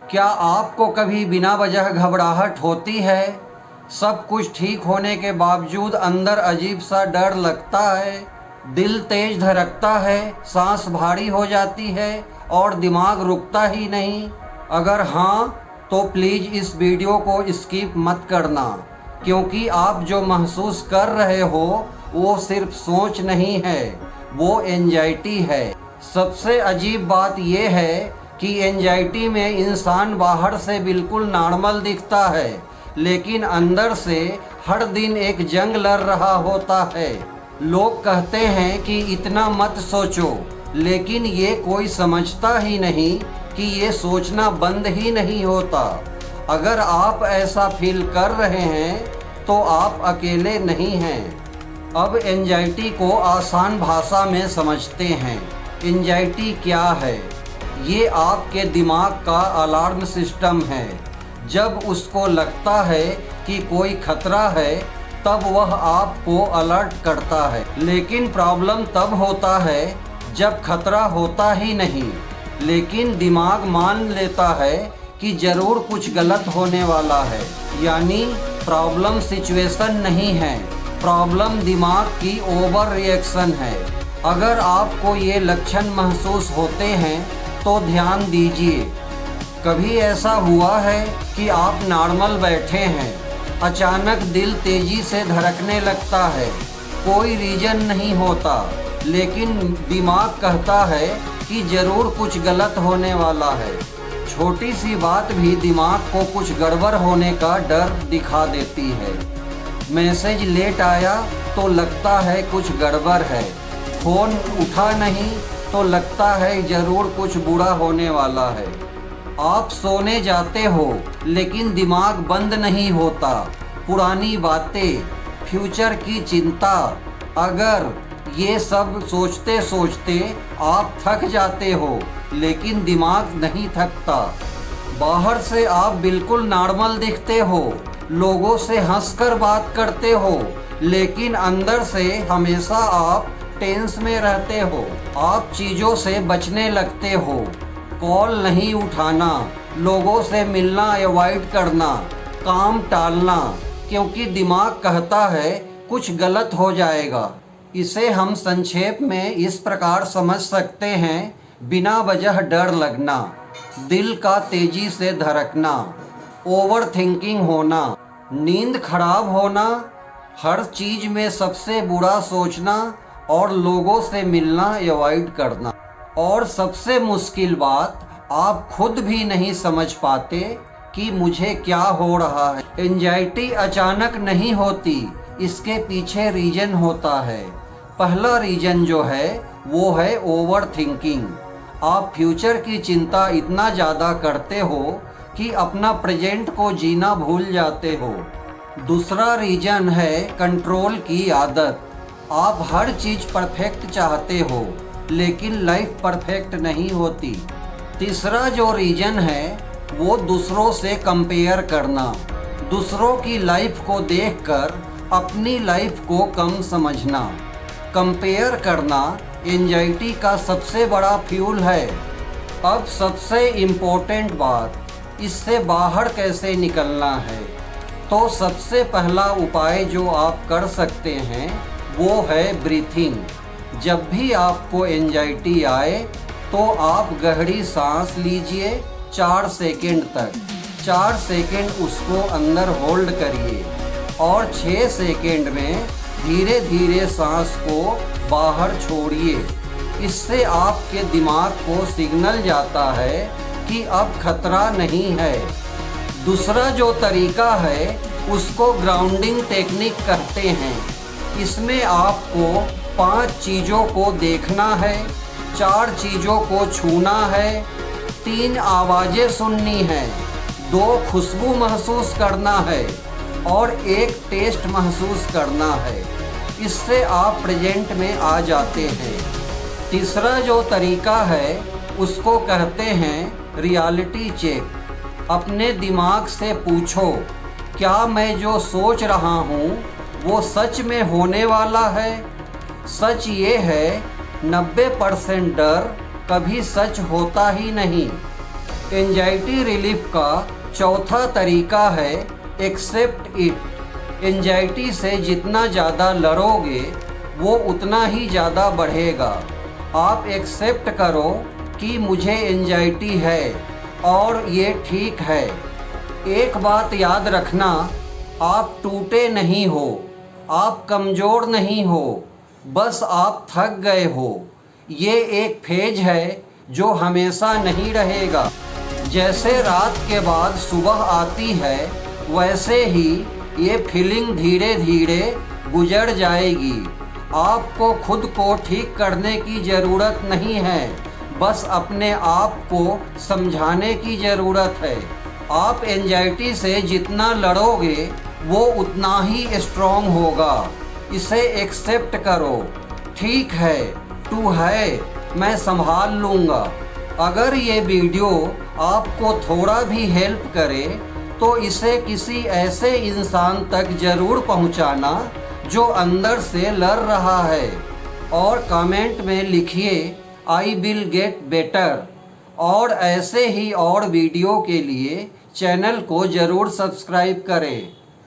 क्या आपको कभी बिना वजह घबराहट होती है? सब कुछ ठीक होने के बावजूद अंदर अजीब सा डर लगता है, दिल तेज धड़कता है, सांस भारी हो जाती है और दिमाग रुकता ही नहीं। अगर हाँ, तो प्लीज़ इस वीडियो को स्किप मत करना, क्योंकि आप जो महसूस कर रहे हो वो सिर्फ सोच नहीं है, वो एंजाइटी है। सबसे अजीब बात यह है कि एंजाइटी में इंसान बाहर से बिल्कुल नॉर्मल दिखता है, लेकिन अंदर से हर दिन एक जंग लड़ रहा होता है। लोग कहते हैं कि इतना मत सोचो, लेकिन ये कोई समझता ही नहीं कि ये सोचना बंद ही नहीं होता। अगर आप ऐसा फील कर रहे हैं तो आप अकेले नहीं हैं। अब एंजाइटी को आसान भाषा में समझते हैं। एंजाइटी क्या है? ये आपके दिमाग का अलार्म सिस्टम है। जब उसको लगता है कि कोई खतरा है, तब वह आपको अलर्ट करता है। लेकिन प्रॉब्लम तब होता है जब खतरा होता ही नहीं, लेकिन दिमाग मान लेता है कि ज़रूर कुछ गलत होने वाला है। यानी प्रॉब्लम सिचुएशन नहीं है, प्रॉब्लम दिमाग की ओवर रिएक्शन है। अगर आपको ये लक्षण महसूस होते हैं तो ध्यान दीजिए। कभी ऐसा हुआ है कि आप नॉर्मल बैठे हैं, अचानक दिल तेज़ी से धड़कने लगता है, कोई रीज़न नहीं होता, लेकिन दिमाग कहता है कि ज़रूर कुछ गलत होने वाला है। छोटी सी बात भी दिमाग को कुछ गड़बड़ होने का डर दिखा देती है। मैसेज लेट आया तो लगता है कुछ गड़बड़ है, फ़ोन उठा नहीं तो लगता है ज़रूर कुछ बुरा होने वाला है। आप सोने जाते हो, लेकिन दिमाग बंद नहीं होता। पुरानी बातें, फ्यूचर की चिंता, अगर ये सब सोचते सोचते आप थक जाते हो, लेकिन दिमाग नहीं थकता। बाहर से आप बिल्कुल नॉर्मल दिखते हो, लोगों से हंसकर बात करते हो, लेकिन अंदर से हमेशा आप टेंस में रहते हो। आप चीज़ों से बचने लगते हो, कॉल नहीं उठाना, लोगों से मिलना अवॉइड करना, काम टालना, क्योंकि दिमाग कहता है कुछ गलत हो जाएगा। इसे हम संक्षेप में इस प्रकार समझ सकते हैं: बिना वजह डर लगना, दिल का तेज़ी से धड़कना, ओवर थिंकिंग होना, नींद खराब होना, हर चीज़ में सबसे बुरा सोचना और लोगों से मिलना अवॉइड करना। और सबसे मुश्किल बात, आप खुद भी नहीं समझ पाते कि मुझे क्या हो रहा है। एंजाइटी अचानक नहीं होती, इसके पीछे रीज़न होता है। पहला रीज़न जो है वो है ओवर थिंकिंग। आप फ्यूचर की चिंता इतना ज़्यादा करते हो कि अपना प्रेजेंट को जीना भूल जाते हो। दूसरा रीज़न है कंट्रोल की आदत। आप हर चीज़ परफेक्ट चाहते हो, लेकिन लाइफ परफेक्ट नहीं होती। तीसरा जो रीज़न है वो दूसरों से कंपेयर करना, दूसरों की लाइफ को देखकर अपनी लाइफ को कम समझना। कंपेयर करना एंजाइटी का सबसे बड़ा फ्यूल है। अब सबसे इम्पोर्टेंट बात, इससे बाहर कैसे निकलना है? तो सबसे पहला उपाय जो आप कर सकते हैं वो है ब्रीथिंग। जब भी आपको एंजाइटी आए तो आप गहरी सांस लीजिए 4 सेकंड तक। 4 सेकंड उसको अंदर होल्ड करिए और 6 सेकंड में धीरे धीरे सांस को बाहर छोड़िए। इससे आपके दिमाग को सिग्नल जाता है कि अब खतरा नहीं है। दूसरा जो तरीका है उसको ग्राउंडिंग टेक्निक कहते हैं। इसमें आपको 5 चीज़ों को देखना है, 4 चीज़ों को छूना है, 3 आवाज़ें सुननी है, 2 खुशबू महसूस करना है और 1 टेस्ट महसूस करना है। इससे आप प्रेजेंट में आ जाते हैं। तीसरा जो तरीका है उसको कहते हैं रियलिटी चेक। अपने दिमाग से पूछो, क्या मैं जो सोच रहा हूँ वो सच में होने वाला है? सच ये है 90% डर कभी सच होता ही नहीं। एंजाइटी रिलीफ का चौथा तरीका है एक्सेप्ट इट। एंजाइटी से जितना ज़्यादा लड़ोगे वो उतना ही ज़्यादा बढ़ेगा। आप एक्सेप्ट करो कि मुझे एंजाइटी है और ये ठीक है। एक बात याद रखना, आप टूटे नहीं हो, आप कमज़ोर नहीं हो, बस आप थक गए हो। ये एक फेज है जो हमेशा नहीं रहेगा। जैसे रात के बाद सुबह आती है वैसे ही ये फीलिंग धीरे धीरे गुजर जाएगी। आपको खुद को ठीक करने की ज़रूरत नहीं है, बस अपने आप को समझाने की ज़रूरत है। आप एंजाइटी से जितना लड़ोगे वो उतना ही स्ट्रॉन्ग होगा। इसे एक्सेप्ट करो, ठीक है, तू है, मैं संभाल लूँगा। अगर ये वीडियो आपको थोड़ा भी हेल्प करे तो इसे किसी ऐसे इंसान तक ज़रूर पहुंचाना जो अंदर से लड़ रहा है, और कमेंट में लिखिए आई विल गेट बेटर। और ऐसे ही और वीडियो के लिए चैनल को ज़रूर सब्सक्राइब करें।